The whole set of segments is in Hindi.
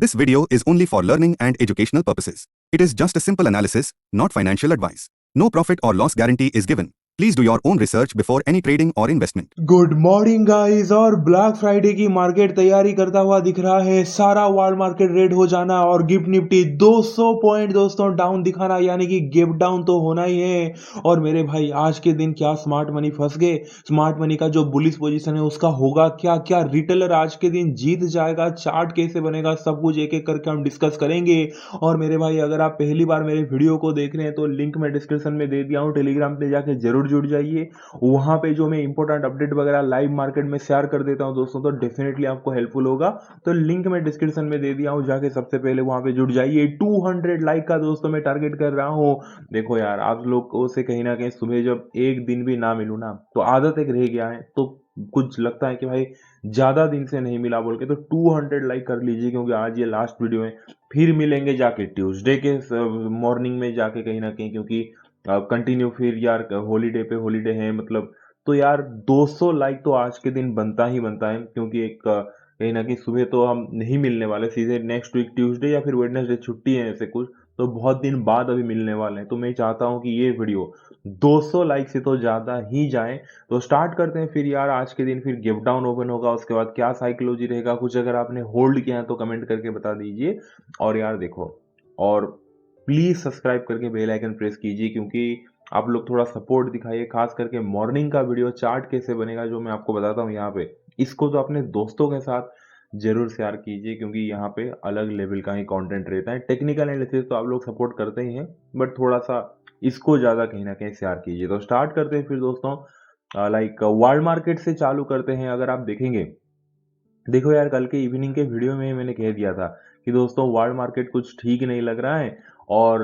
This video is only for learning and educational purposes. It is just a simple analysis, not financial advice. No profit or loss guarantee is given. Please do your own research before any trading or investment. Good morning guys. और ब्लैक फ्राइडे की मार्केट तैयारी करता हुआ दिख रहा है। सारा वर्ल्ड मार्केट रेड हो जाना और गिफ्ट निफ्टी 200 पॉइंट दोस्तों डाउन दिखाना, यानी कि गिफ्ट डाउन तो होना ही है। और मेरे भाई आज के दिन क्या स्मार्ट मनी फंस गए। स्मार्ट मनी का जो बुलिश पोजीशन है उसका होगा क्या क्या, रिटेलर आज के दिन जीत जाएगा, चार्ट कैसे बनेगा, सब कुछ एक एक करके हम डिस्कस करेंगे। और मेरे भाई अगर आप पहली बार मेरे वीडियो को देख रहे हैं तो लिंक मैं डिस्क्रिप्शन में दे दिया हूँ, टेलीग्राम पे जाके जरूर जुड़ जाइए। वहां पे जो मैं इंपॉर्टेंट अपडेट वगैरह लाइव मार्केट में शेयर कर देता हूं दोस्तों, तो डेफिनेटली आपको हेल्पफुल होगा। तो लिंक मैं डिस्क्रिप्शन में दे दिया हूं, जाके सबसे पहले वहां पे जुड़ जाइए। 200 लाइक का दोस्तों मैं टारगेट कर रहा हूं। देखो यार, आप लोगों से कहीं ना कहीं सुबह जब एक दिन भी ना मिलूं ना तो आदत एक रह गया है, तो कुछ लगता है कि भाई ज्यादा दिन से नहीं मिला बोल के, तो 200 लाइक कर लीजिए, क्योंकि आज ये लास्ट वीडियो है। फिर मिलेंगे जाके ट्यूसडे के मॉर्निंग में जाके कहीं ना कहीं, क्योंकि कंटिन्यू फिर यार हॉलीडे पे हॉलीडे है मतलब। तो यार 200 लाइक तो आज के दिन बनता ही बनता है, क्योंकि एक कहीं ना कहीं सुबह तो हम नहीं मिलने वाले, सीधे नेक्स्ट वीक ट्यूसडे या फिर वेडनेसडे छुट्टी है ऐसे कुछ, तो बहुत दिन बाद अभी मिलने वाले हैं। तो मैं चाहता हूँ कि ये वीडियो 200 लाइक से तो ज़्यादा ही जाए। तो स्टार्ट करते हैं फिर यार। आज के दिन फिर गिफ्ट डाउन ओपन होगा, उसके बाद क्या साइकोलॉजी रहेगा, कुछ अगर आपने होल्ड किया है तो कमेंट करके बता दीजिए। और यार देखो, और प्लीज़ सब्सक्राइब करके बेल आइकन प्रेस कीजिए, क्योंकि आप लोग थोड़ा सपोर्ट दिखाइए। खास करके मॉर्निंग का वीडियो चार्ट कैसे बनेगा जो मैं आपको बताता हूँ यहाँ पे, इसको तो अपने दोस्तों के साथ जरूर शेयर कीजिए, क्योंकि यहाँ पे अलग लेवल का ही कंटेंट रहता है। टेक्निकल एनालिसिस तो आप लोग सपोर्ट करते ही हैं, बट थोड़ा सा इसको ज़्यादा कहीं ना कहीं शेयर कीजिए। तो स्टार्ट करते हैं फिर दोस्तों। लाइक वर्ल्ड मार्केट से चालू करते हैं। अगर आप देखेंगे, देखो यार, कल के इवनिंग के वीडियो में मैंने कह दिया था कि दोस्तों वर्ल्ड मार्केट कुछ ठीक नहीं लग रहा है, और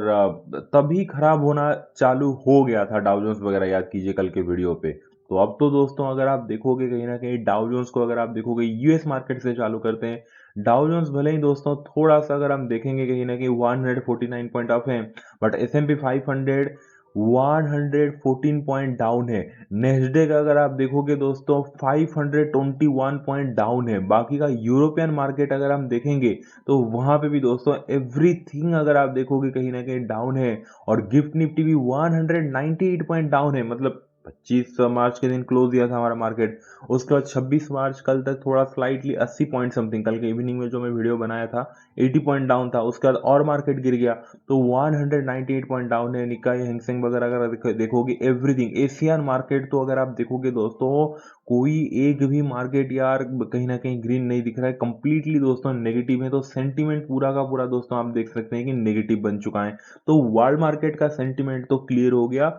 तभी खराब होना चालू हो गया था डाउ जोन्स वगैरह, याद कीजिए कल के वीडियो पे। तो अब तो दोस्तों अगर आप देखोगे कहीं ना कहीं डाउ जोन्स को, अगर आप देखोगे यूएस मार्केट से चालू करते हैं। डाउ जोन्स भले ही दोस्तों थोड़ा सा अगर हम देखेंगे कहीं ना कहीं 149 पॉइंट अप है, बट S&P 500 114 पॉइंट डाउन है। नेस्डेक अगर आप देखोगे दोस्तों 521 पॉइंट डाउन है। बाकी का यूरोपियन मार्केट अगर हम देखेंगे तो वहां पे भी दोस्तों एवरीथिंग अगर आप देखोगे कहीं ना कहीं डाउन है। और गिफ्ट निफ्टी भी 198 पॉइंट डाउन है, मतलब 25 मार्च के दिन क्लोज दिया था हमारा मार्केट। उसके बाद 26 मार्च कल तक थोड़ा स्लाइटली 80 पॉइंट समथिंग, कल के इवनिंग में जो मैं वीडियो बनाया था 80 पॉइंट डाउन था। उसके बाद और मार्केट गिर गया, तो 198 पॉइंट डाउन है। निकाई हैंगसेंग वगैरह अगर देखोगे, एवरीथिंग एशियन मार्केट तो अगर आप देखोगे दोस्तों, कोई एक भी मार्केट यार कहीं ना कहीं ग्रीन नहीं दिख रहा है, कंप्लीटली दोस्तों नेगेटिव है। तो सेंटीमेंट पूरा का पूरा दोस्तों आप देख सकते हैं कि नेगेटिव बन चुका है। तो वर्ल्ड मार्केट का सेंटीमेंट तो क्लियर हो गया,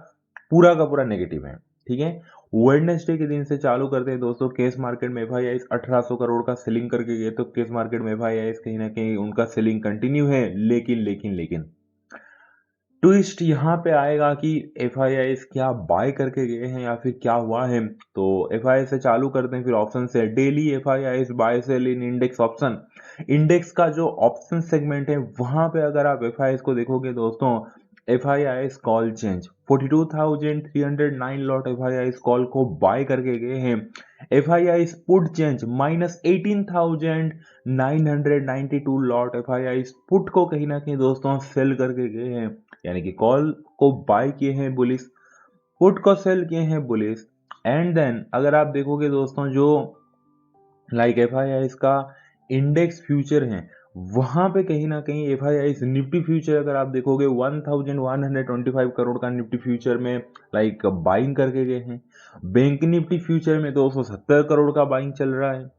पूरा का पूरा नेगेटिव है। ठीक है, वेडनेसडे के दिन से चालू करते हैं दोस्तों। केस मार्केट में एफआईआईस 1800 करोड़ का सेलिंग करके गए, तो केस मार्केट में एफआईआईस कहीं ना कहीं उनका सेलिंग कंटिन्यू है। लेकिन लेकिन लेकिन ट्विस्ट यहाँ पे आएगा कि एफआईआईस क्या बाय करके गए हैं या फिर क्या हुआ है। तो एफआईआईस से चालू करते हैं, फिर ऑप्शन से डेली एफआईआईस बाय सेल इन इंडेक्स ऑप्शन। इंडेक्स का जो ऑप्शन सेगमेंट है वहां पे अगर आप एफआईआईस को देखोगे दोस्तों, FIIs call change 42,309 lot FIIs call को बाय करके गए हैं। FIIs put change -18,992 lot FIIs put को कहीं ना कहीं दोस्तों सेल करके गए हैं, यानी कि कॉल को बाय किए हैं बुलिस, पुट को सेल किए हैं बुलिस। एंड देन अगर आप देखोगे दोस्तों, जो लाइक एफआईआईस का इंडेक्स फ्यूचर है, वहां पे कहीं ना कहीं एफआईआईस निफ्टी फ्यूचर अगर आप देखोगे 1125 करोड़ का निफ्टी फ्यूचर में लाइक बाइंग करके गए हैं। बैंक निफ्टी फ्यूचर में 270 करोड़ का बाइंग चल रहा है।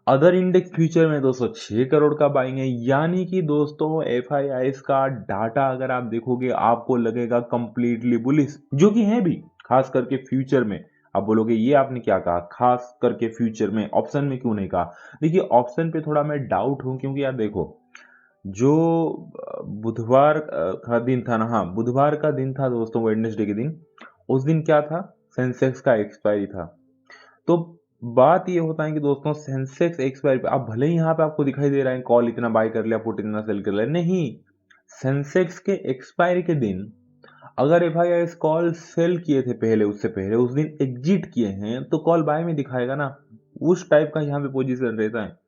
अदर इंडेक्स फ्यूचर में 206 करोड़ का बाइंग है। यानी कि दोस्तों एफआईआईस का डाटा अगर आप देखोगे आपको लगेगा कंप्लीटली बुलिश, जो कि है भी, खास करके फ्यूचर में। आप बोलोगे ये आपने क्या कहा, खास करके फ्यूचर में, ऑप्शन में क्यों नहीं कहा। देखिए ऑप्शन पे थोड़ा मैं डाउट हूं, क्योंकि यार देखो, जो बुधवार का दिन था ना, हाँ बुधवार का दिन था दोस्तों, वेडनेसडे के दिन, उस दिन क्या था, सेंसेक्स का एक्सपायरी था। तो बात ये होता है कि दोस्तों सेंसेक्स एक्सपायरी पे, आप भले ही यहाँ पे आपको दिखाई दे रहा है कॉल इतना बाय कर लिया, पुट इतना सेल कर लिया, नहीं, सेंसेक्स के एक्सपायरी के दिन अगर एफआईआईस कॉल सेल किए थे पहले, उससे पहले उस दिन एग्जिट किए हैं, तो कॉल बाय में दिखाएगा ना। उस टाइप का यहाँ पे पोजीशन रहता है।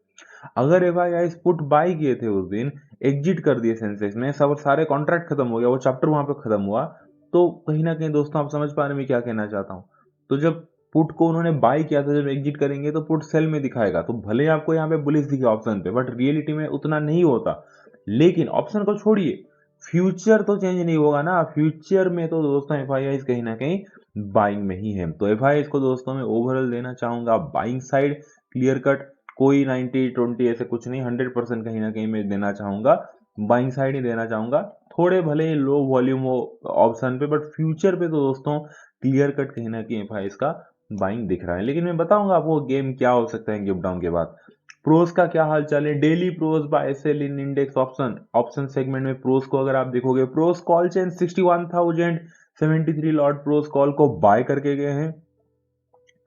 अगर एफआईआई पुट बाई किए थे उस दिन, एग्जिट कर दिए सेंसेक्स में, सब सारे कॉन्ट्रैक्ट खत्म हो गया, वो चैप्टर वहां पे खत्म हुआ, तो कहीं ना कहीं दोस्तों आप समझ पा रहे हैं मैं क्या कहना चाहता हूँ। तो जब पुट को उन्होंने बाई किया था, जब एग्जिट करेंगे तो पुट सेल में दिखाएगा, तो भले आपको यहाँ पे बुलिश दिखे ऑप्शन पे, बट रियलिटी में उतना नहीं होता। लेकिन ऑप्शन को छोड़िए, फ्यूचर तो चेंज नहीं होगा ना, फ्यूचर में तो दोस्तों एफआईआई कहीं ना कहीं बाइंग में ही है। तो एफआईआई को दोस्तों मैं ओवरऑल देना चाहूंगा बाइंग साइड, क्लियर कट, कोई 90-20 ऐसे कुछ नहीं, 100% कहीं ना कहीं मैं देना चाहूंगा, बाइंग साइड ही देना चाहूंगा। थोड़े भले ही लो वॉल्यूम हो ऑप्शन पे, बट फ्यूचर पे तो दोस्तों क्लियर कट कहीं ना कहीं एफआईआई का बाइंग दिख रहा है। लेकिन मैं बताऊंगा आपको गेम क्या हो सकता है गिव डाउन के बाद। प्रोस का क्या हाल चाल है, डेली प्रोस बाय सेल इन इंडेक्स ऑप्शन, ऑप्शन सेगमेंट में प्रोस को अगर आप देखोगे, pros call chain 61,073 lot pros call को बाय करके गए हैं।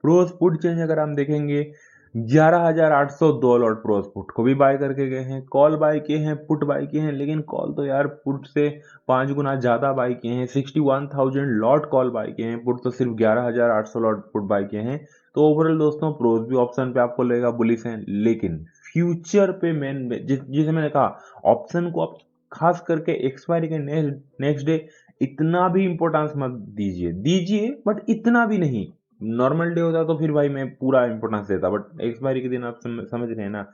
प्रोस पुट चेंज अगर हम देखेंगे 11,802 लॉट प्रोस पुट को भी बाय करके गए हैं। कॉल बाय किए हैं, पुट बाय किए हैं, लेकिन कॉल तो यार पुट से 5 गुना ज्यादा बाय किए हैं, 61,000 लॉट कॉल बाय किए हैं, पुट तो सिर्फ 11,800 लॉट पुट बाय किए हैं। तो ओवरऑल दोस्तों प्रोस भी ऑप्शन पे आपको लगेगा बुलिश है, लेकिन फ्यूचर पे मेन जिसे मैंने कहा, ऑप्शन को आप खास करके एक्सपायरी के नेक्स्ट डे इतना भी इंपॉर्टेंस मत दीजिए, दीजिए बट इतना भी नहीं। नॉर्मल डे होता तो फिर भाई मैं पूरा इंपॉर्टेंस देता, बट एक्सपायरी के दिन आप समझ रहे हैं ना,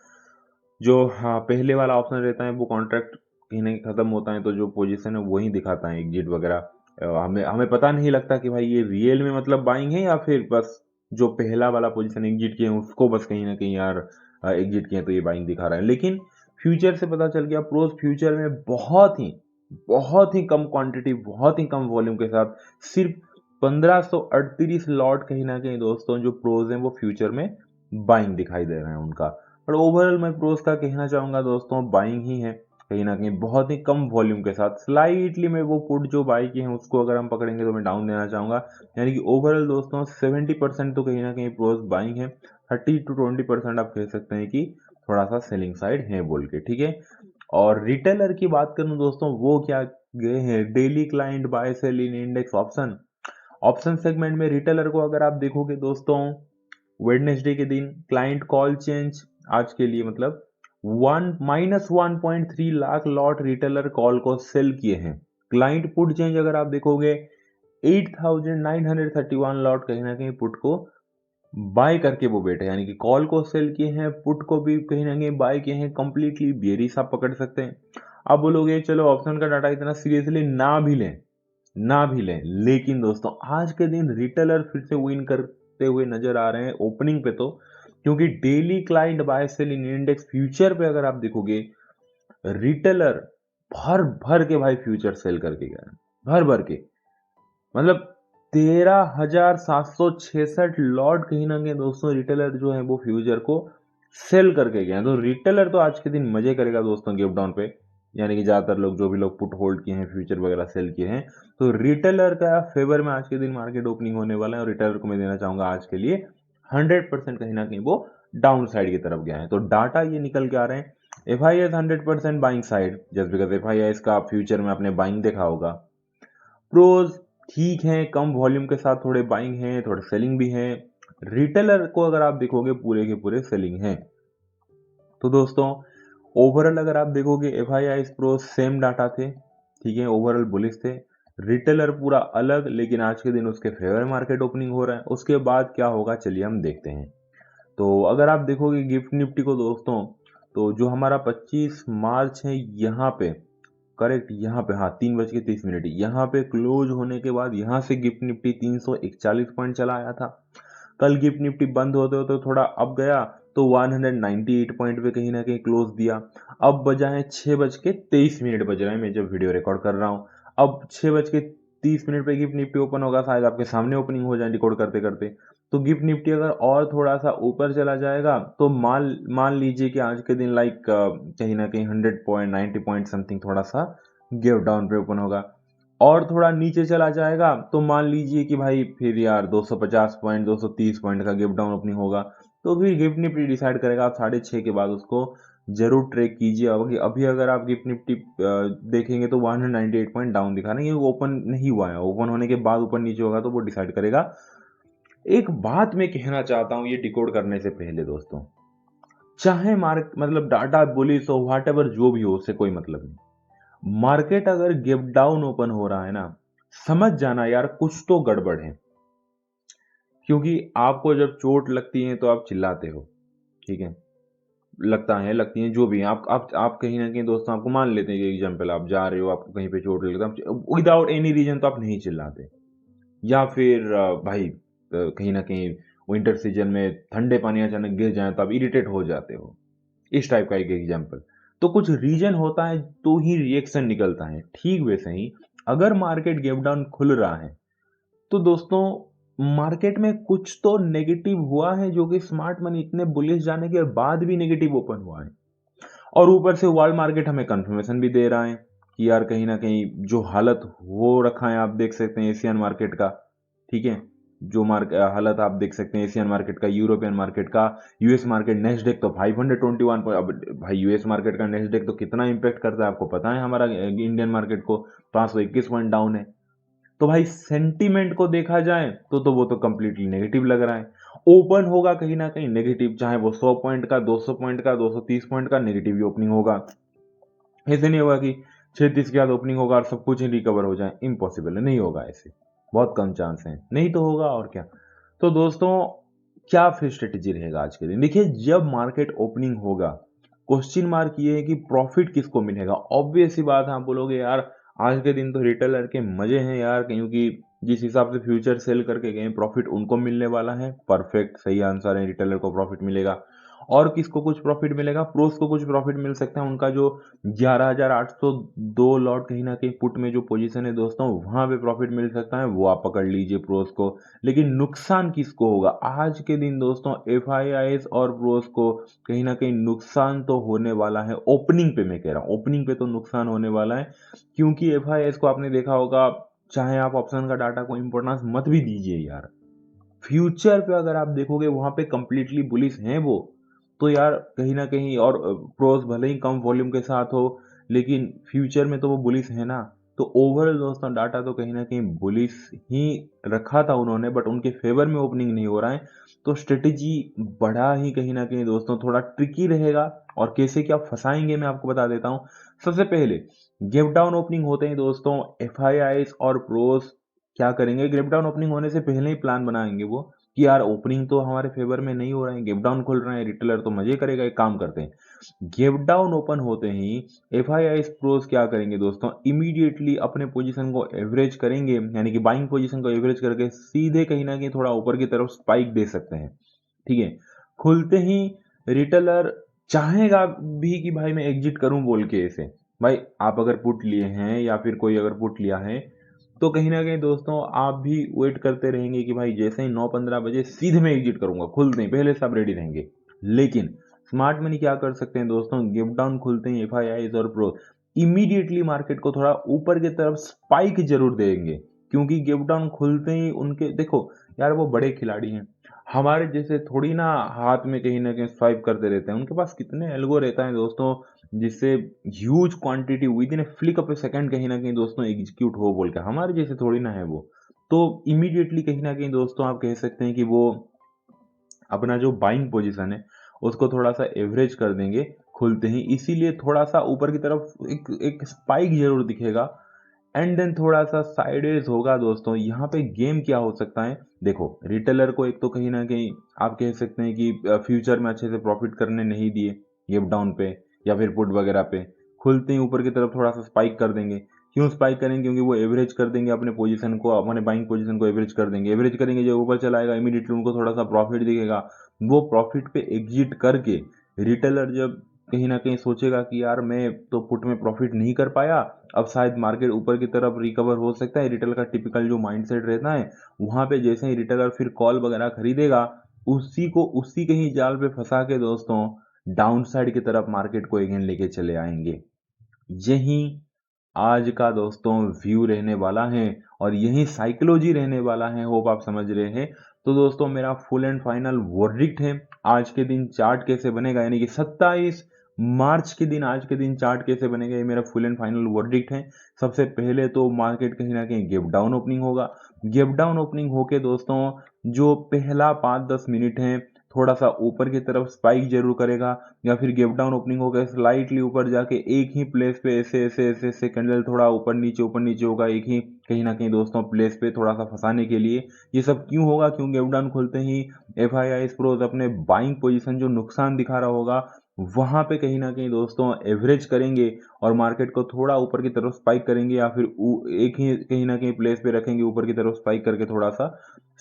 जो हाँ पहले वाला ऑप्शन रहता है वो कॉन्ट्रैक्ट कहीं ना कहीं खत्म होता है, तो जो पोजीशन है वही दिखाता है एग्जिट वगैरह। हमें हमें पता नहीं लगता कि भाई ये रियल में मतलब बाइंग है या फिर बस जो पहला वाला पोजीशन एग्जिट किए हैं उसको बस कहीं ना कहीं यार एग्जिट किए हैं तो ये बाइंग दिखा रहा है। लेकिन फ्यूचर से पता चल गया प्रोज फ्यूचर में बहुत ही कम क्वांटिटी, बहुत ही कम वॉल्यूम के साथ सिर्फ 1538 लॉट कहीं ना कहीं दोस्तों जो प्रोज हैं वो फ्यूचर में बाइंग दिखाई दे रहे हैं उनका। पर ओवरऑल मैं प्रोस का कहना चाहूंगा दोस्तों बाइंग ही है, कहीं ना कहीं बहुत ही कम वॉल्यूम के साथ। स्लाइटली में वो पुट जो बाई की है उसको अगर हम पकड़ेंगे तो मैं डाउन देना चाहूंगा। यानी कि ओवरऑल दोस्तों 70% तो कहीं ना कहीं प्रोस बाइंग है, 30-20% आप कह सकते हैं कि थोड़ा सा सेलिंग साइड है बोल के, ठीक है। और रिटेलर की बात करूं दोस्तों, वो क्या गए हैं, डेली क्लाइंट बाय सेल इन इंडेक्स ऑप्शन, ऑप्शन सेगमेंट में रिटेलर को अगर आप देखोगे दोस्तों, वेडनेसडे के दिन क्लाइंट कॉल चेंज आज के लिए मतलब -1.3 लाख लॉट रिटेलर कॉल को सेल किए हैं। क्लाइंट पुट चेंज अगर आप देखोगे 8,931 लॉट कहीं ना कहीं पुट को बाय करके वो बैठे, यानी कि कॉल को सेल किए हैं, पुट को भी कहीं ना कहीं बाय किए हैं, कंप्लीटली बेरिस आप पकड़ सकते हैं। अब बोलोगे चलो ऑप्शन का डाटा इतना सीरियसली ना भी लें, लेकिन दोस्तों आज के दिन रिटेलर फिर से विन करते हुए नजर आ रहे हैं ओपनिंग पे, तो क्योंकि डेली क्लाइंट बाय सेल इन इंडेक्स फ्यूचर पे अगर आप देखोगे, रिटेलर भर भर के भाई फ्यूचर सेल करके गया है, भर भर के, मतलब 13,766 लॉट कहीं ना कहीं दोस्तों रिटेलर जो है वो फ्यूचर को सेल करके गए हैं। तो रिटेलर तो आज के दिन मजे करेगा दोस्तों गिव डाउन पे, यानी कि ज्यादातर लोग जो भी लोग पुट होल्ड किए हैं, फ्यूचर वगैरह सेल किए हैं, तो रिटेलर का फेवर में आज के दिन मार्केट ओपनिंग होने वाला है, और रिटेलर को मैं देना चाहूंगा आज के लिए 100% कहीं ना कहीं वो डाउन साइड की तरफ गया है। तो डाटा ये निकल के आ रहे हैं, F I S 100% buying side, just because F I S का फ्यूचर में आपने बाइंग देखा होगा। प्रोज ठीक है, कम वॉल्यूम के साथ थोड़े बाइंग हैं, थोड़े सेलिंग भी हैं। रिटेलर को अगर आप देखोगे पूरे के पूरे सेलिंग हैं। तो दोस्तों ओवरऑल अगर आप देखोगे F I I pro same data थे, ठीक है, ओवरऑल बुलिश थे। रिटेलर पूरा अलग, लेकिन आज के दिन उसके फेवर मार्केट ओपनिंग हो रहा है। उसके बाद क्या होगा चलिए हम देखते हैं। तो अगर आप देखोगे गिफ्ट निफ्टी को दोस्तों, तो जो हमारा 25 मार्च है यहाँ पे, करेक्ट यहाँ पे, हाँ 3:30 यहाँ पे क्लोज होने के बाद यहाँ से गिफ्ट निफ्टी 341 पॉइंट चला आया था। कल गिफ्ट निफ्टी बंद होते होते थोड़ा अप गया, तो 198 पॉइंट पे कहीं ना कहीं क्लोज दिया। अब बजा है 6:23 बज रहे हैं मैं जब वीडियो रिकॉर्ड कर रहा हूँ। अब 6:30 पे गिफ्ट निफ्टी ओपन होगा, शायद आपके सामने ओपनिंग हो जाए रिकॉर्ड करते करते। तो गिफ्ट निफ्टी अगर और थोड़ा सा ऊपर चला जाएगा तो मान लीजिए कि आज के दिन लाइक कहीं ना कहीं 100 पॉइंट 90 पॉइंट समथिंग थोड़ा सा गिव डाउन पे ओपन होगा। और थोड़ा नीचे चला जाएगा तो मान लीजिए कि भाई फिर यार 250 पॉइंट 230 पॉइंट का गिव डाउन ओपनिंग होगा। तो फिर गिफ्ट निफ्टी डिसाइड करेगा, आप 6:30 के बाद उसको जरूर ट्रेक कीजिए। अभी अगर आप गिफ्ट निफ्टी देखेंगे तो 198 पॉइंट डाउन दिखा रहे हैं, ये ओपन नहीं हुआ है, ओपन होने के बाद ऊपर नीचे होगा तो वो डिसाइड करेगा। एक बात मैं कहना चाहता हूं ये डिकोड करने से पहले दोस्तों, चाहे मतलब डाटा बुलिश हो, व्हाट एवर जो भी हो, उससे कोई मतलब नहीं। मार्केट अगर गैप डाउन ओपन हो रहा है ना, समझ जाना यार कुछ तो गड़बड़ है। क्योंकि आपको जब चोट लगती है तो आप चिल्लाते हो, ठीक है, लगती है जो भी है। आप कहीं ना कहीं दोस्तों आपको मान लेते हैं कि एग्जाम्पल आप जा रहे हो, आपको कहीं पे चोट लगता है, विदाउट एनी रीजन तो आप नहीं चिल्लाते। या फिर भाई कहीं ना कहीं विंटर सीजन में ठंडे पानी अचानक गिर जाए तो आप इरिटेट हो जाते हो, इस टाइप का एक एग्जाम्पल। तो कुछ रीजन होता है तो ही रिएक्शन निकलता है। ठीक वैसे ही अगर मार्केट गैप डाउन खुल रहा है तो दोस्तों मार्केट में कुछ तो नेगेटिव हुआ है, जो कि स्मार्ट मनी इतने बुलिश जाने के बाद भी नेगेटिव ओपन हुआ है। और ऊपर से वर्ल्ड मार्केट हमें कंफर्मेशन भी दे रहा है कि यार कहीं ना कहीं जो हालत हो रखा है, आप देख सकते हैं एशियन मार्केट का, ठीक है, जो हालत आप देख सकते हैं एशियन मार्केट का, यूरोपियन मार्केट का, यूएस मार्केट नेस्डेक तो 521 पर। अब भाई यूएस मार्केट का नेस्डेक तो कितना इंपैक्ट करता है आपको पता है, हमारा इंडियन मार्केट को 521 पॉइंट डाउन है। तो भाई सेंटीमेंट को देखा जाए तो वो तो कंप्लीटली नेगेटिव लग रहा है। ओपन होगा कहीं ना कहीं नेगेटिव, चाहे वो 100 पॉइंट का, 200 पॉइंट का, 230 पॉइंट का, नेगेटिव ही ओपनिंग होगा। ऐसे नहीं होगा कि 36 के बाद ओपनिंग होगा और सब कुछ ही रिकवर हो जाए, इम्पॉसिबल है, नहीं होगा ऐसे, बहुत कम चांस है, नहीं तो होगा और क्या। तो दोस्तों क्या फिर स्ट्रेटेजी रहेगा आज के दिन? देखिए जब मार्केट ओपनिंग होगा, क्वेश्चन मार्क ये है कि प्रॉफिट किसको मिलेगा। ऑब्वियस सी बात है, आप बोलोगे यार आज के दिन तो रिटेलर के मजे हैं यार, क्योंकि जिस हिसाब से फ्यूचर सेल करके गए प्रॉफिट उनको मिलने वाला है। परफेक्ट, सही आंसर है, रिटेलर को प्रॉफिट मिलेगा। और किसको कुछ प्रॉफिट मिलेगा? प्रोस को कुछ प्रॉफिट मिल सकता है, उनका जो 11,802 लॉट कहीं ना कहीं पुट में जो पोजीशन है दोस्तों, वहां पे प्रॉफिट मिल सकता है, वो आप पकड़ लीजिए प्रोस को। लेकिन नुकसान किसको होगा आज के दिन दोस्तों? एफ और प्रोस को कहीं ना कहीं नुकसान तो होने वाला है। ओपनिंग पे मैं कह रहा हूँ, ओपनिंग पे तो नुकसान होने वाला है, क्योंकि एफ को आपने देखा होगा, चाहे आप ऑप्शन का डाटा को इंपॉर्टेंस मत भी दीजिए यार, फ्यूचर पे अगर आप देखोगे वहां पे कंप्लीटली बुलिश हैं वो। तो यार कहीं ना कहीं, और प्रोस भले ही कम वॉल्यूम के साथ हो, लेकिन फ्यूचर में तो वो बुलिश है ना। तो ओवरऑल दोस्तों डाटा तो कहीं ना कहीं बुलिश ही रखा था उन्होंने, बट उनके फेवर में ओपनिंग नहीं हो रहा है। तो स्ट्रेटेजी बड़ा ही कहीं ना कहीं दोस्तों थोड़ा ट्रिकी रहेगा। और कैसे क्या फंसाएंगे मैं आपको बता देता हूँ। सबसे पहले गैप डाउन ओपनिंग होते ही दोस्तों एफ और प्रोस क्या करेंगे, गैप डाउन ओपनिंग होने से पहले ही प्लान बनाएंगे वो कि यार ओपनिंग तो हमारे फेवर में नहीं हो रहा है, गैप डाउन खुल रहे हैं, रिटेलर तो मजे करेगा, एक काम करते हैं। गैप डाउन ओपन होते ही एफ प्रोस क्या करेंगे दोस्तों, इमीडिएटली अपने पोजीशन को एवरेज करेंगे, यानी कि बाइंग पोजीशन को एवरेज करके सीधे कहीं ना कहीं थोड़ा ऊपर की तरफ स्पाइक दे सकते हैं, ठीक है। खुलते ही रिटेलर चाहेगा भी कि भाई मैं एग्जिट करूं बोल के ऐसे। भाई आप अगर पुट लिए हैं या फिर कोई अगर पुट लिया है, तो कहीं ना कहीं दोस्तों आप भी वेट करते रहेंगे कि भाई जैसे ही 9:15 बजे सीधे मैं एग्जिट करूंगा, खुलते ही पहले सब रेडी रहेंगे। लेकिन स्मार्ट मनी क्या कर सकते हैं दोस्तों, गिव डाउन खुलते ही एफ और प्रो इमीडिएटली मार्केट को थोड़ा ऊपर की तरफ स्पाइक जरूर देंगे। क्योंकि गिव डाउन खुलते ही उनके देखो यार, वो बड़े खिलाड़ी हैं, हमारे जैसे थोड़ी ना हाथ में कहीं ना कहीं स्वाइप करते रहते हैं। उनके पास कितने एल्गो रहता है दोस्तों, जिससे huge quantity with in A flick of A second कहीं ना कहीं दोस्तों एग्जीक्यूट हो बोल के, हमारे जैसे थोड़ी ना है वो। तो इमीडिएटली कहीं ना कहीं दोस्तों आप कह सकते हैं कि वो अपना जो बाइंग पोजीशन है उसको थोड़ा सा एवरेज कर देंगे खुलते ही, इसीलिए थोड़ा सा ऊपर की तरफ एक एक स्पाइक जरूर दिखेगा। एंड देन थोड़ा सा साइडवेज होगा दोस्तों। यहाँ पे गेम क्या हो सकता है, देखो रिटेलर को एक तो कहीं ना कहीं आप कह सकते हैं कि फ्यूचर में अच्छे से प्रॉफिट करने नहीं दिए गेप डाउन पे या फिर पुट वगैरह पे, खुलते ही ऊपर की तरफ थोड़ा सा स्पाइक कर देंगे। क्यों स्पाइक करेंगे? क्योंकि वो एवरेज कर देंगे अपने पोजीशन को, अपने बाइंग पोजीशन को एवरेज कर देंगे। एवरेज करेंगे, जब ऊपर चलाएगा इमीडिएटली उनको थोड़ा सा प्रॉफिट दिखेगा, वो प्रॉफिट पे एग्जिट करके रिटेलर जब कहीं ना कहीं सोचेगा कि यार मैं तो पुट में प्रॉफिट नहीं कर पाया, अब शायद मार्केट ऊपर की तरफ रिकवर हो सकता है, रिटेलर का टिपिकल जो माइंडसेट रहता है, वहां पे जैसे ही रिटेलर फिर कॉल वगैरह खरीदेगा, उसी को उसी के ही जाल पे फंसा के दोस्तों डाउन साइड की तरफ मार्केट को अगेन लेके चले आएंगे। यही आज का दोस्तों व्यू रहने वाला है और यही साइकोलॉजी रहने वाला है, होप आप समझ रहे हैं। तो दोस्तों मेरा फुल एंड फाइनल वर्डिक्ट है, आज के दिन चार्ट कैसे बनेगा, यानी कि 27 मार्च के दिन आज के दिन चार्ट कैसे बनेगा, ये मेरा फुल एंड फाइनल वर्डिक्ट है। सबसे पहले तो मार्केट कहीं ना कहीं गैप डाउन ओपनिंग होगा। गैप डाउन ओपनिंग होके दोस्तों जो पहला 5-10 मिनट है थोड़ा सा ऊपर की तरफ स्पाइक जरूर करेगा, या फिर गैप डाउन ओपनिंग होकर स्लाइटली ऊपर जाके एक ही प्लेस पे ऐसे ऐसे ऐसे ऐसे कैंडल थोड़ा ऊपर नीचे होगा, एक ही कहीं ना कहीं दोस्तों प्लेस पे थोड़ा सा फंसाने के लिए। ये सब क्यों होगा? क्यों गैप डाउन खोलते ही FIIs प्रोज अपने बाइंग पोजीशन जो नुकसान दिखा रहा होगा वहां पे कहीं ना कहीं दोस्तों एवरेज करेंगे और मार्केट को थोड़ा ऊपर की तरफ स्पाइक करेंगे, या फिर एक ही कहीं ना कहीं प्लेस पे रखेंगे ऊपर की तरफ स्पाइक करके थोड़ा सा,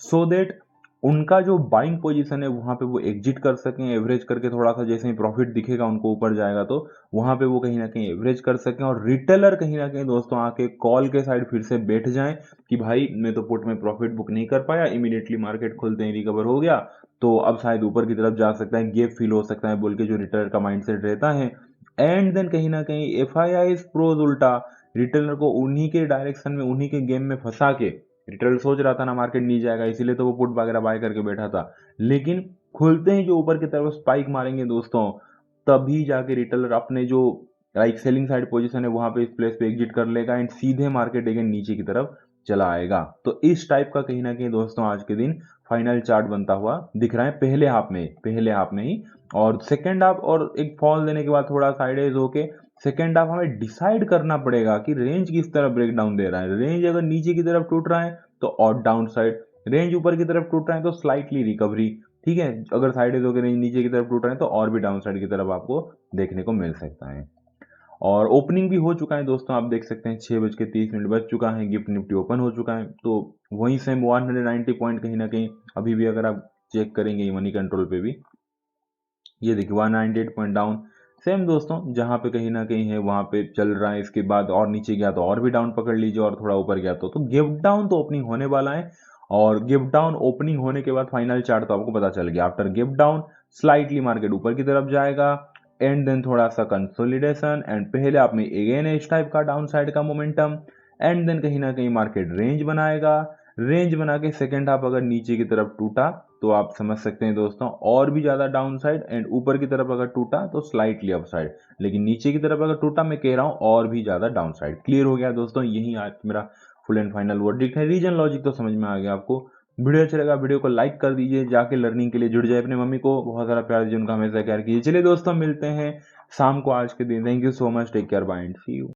सो दैट उनका जो बाइंग पोजीशन है वहां पे वो एग्जिट कर सकें एवरेज करके, थोड़ा सा जैसे ही प्रॉफिट दिखेगा उनको ऊपर जाएगा तो वहां पे वो कहीं ना कहीं एवरेज कर सकें, और रिटेलर कहीं ना कहीं दोस्तों आके कॉल के साइड फिर से बैठ जाएं कि भाई मैं तो पुट में प्रॉफिट बुक नहीं कर पाया, इमीडिएटली मार्केट खुलते ही रिकवर हो गया, तो अब शायद ऊपर की तरफ जा सकता है, गैप फील हो सकता है बोल के जो रिटेलर का माइंडसेट रहता है। एंड देन कहीं ना कहीं FIIs प्रोज उल्टा रिटेलर को उन्हीं के डायरेक्शन में उन्हीं के गेम में फंसा के, रिटेलर सोच रहा था ना मार्केट नीचे जाएगा इसीलिए तो वो पुट वगैरह बाय करके बैठा था, लेकिन खुलते ही जो ऊपर की तरफ स्पाइक मारेंगे दोस्तों तभी जाके रिटेलर अपने जो लाइक सेलिंग साइड पोजीशन है वहां पे इस प्लेस पे एग्जिट कर लेगा एंड सीधे मार्केट अगेन नीचे की तरफ चला आएगा। तो इस टाइप का कहीं ना कहीं दोस्तों आज के दिन फाइनल चार्ट बनता हुआ दिख रहा है पहले हाफ में ही। और सेकेंड हाफ और एक फॉल देने के बाद थोड़ा साइडेज होके सेकेंड हाफ हमें डिसाइड करना पड़ेगा कि रेंज किस तरह ब्रेक डाउन दे रहा है। रेंज अगर नीचे की तरफ टूट रहा है तो और डाउन साइड, रेंज ऊपर की तरफ टूट रहा है तो स्लाइटली रिकवरी, ठीक है। अगर साइडेज होकर रेंज नीचे की तरफ टूट रहा है तो और भी डाउन साइड की तरफ आपको देखने को मिल सकता है। और ओपनिंग भी हो चुका है दोस्तों, आप देख सकते हैं 6:30 बज चुका है, गिफ्ट निफ्टी ओपन हो चुका है, तो वहीं से 190 पॉइंट कहीं ना कहीं अभी भी अगर आप चेक करेंगे मनी कंट्रोल पे भी, ये देखिए 198 पॉइंट डाउन, सेम दोस्तों जहां पे कहीं ना कहीं है वहां पे चल रहा है, इसके बाद और नीचे गया तो और भी डाउन पकड़ लीजिए, और थोड़ा ऊपर गया तो गिफ्ट डाउन तो ओपनिंग होने वाला है। और गिफ्ट डाउन ओपनिंग होने के बाद फाइनल चार्ट तो आपको पता चल गया, after gift down slightly market ऊपर की तरफ जाएगा एंड देन थोड़ा सा कंसोलिडेशन एंड पहले आप में अगेन इस टाइप का डाउन साइड का मोमेंटम एंड देन कहीं ना कहीं मार्केट रेंज बनाएगा, रेंज बना के सेकेंड हाफ अगर नीचे की तरफ टूटा तो आप समझ सकते हैं दोस्तों और भी ज्यादा डाउन साइड, एंड ऊपर की तरफ अगर टूटा तो स्लाइटली अप साइड, लेकिन नीचे की तरफ अगर टूटा मैं कह रहा हूं और भी ज्यादा डाउन साइड। क्लियर हो गया दोस्तों, यही आज मेरा फुल एंड फाइनल वर्डिक्ट है। रीजन लॉजिक तो समझ में आ गया आपको। वीडियो अच्छा लगा वीडियो को लाइक कर दीजिए, जाके लर्निंग के लिए जुड़ जाए, अपने मम्मी को बहुत सारा प्यार दीजिए, उनका हमेशा केयर कीजिए। चलिए दोस्तों मिलते हैं शाम को आज के दिन, thank you so much, take care, bye and see you.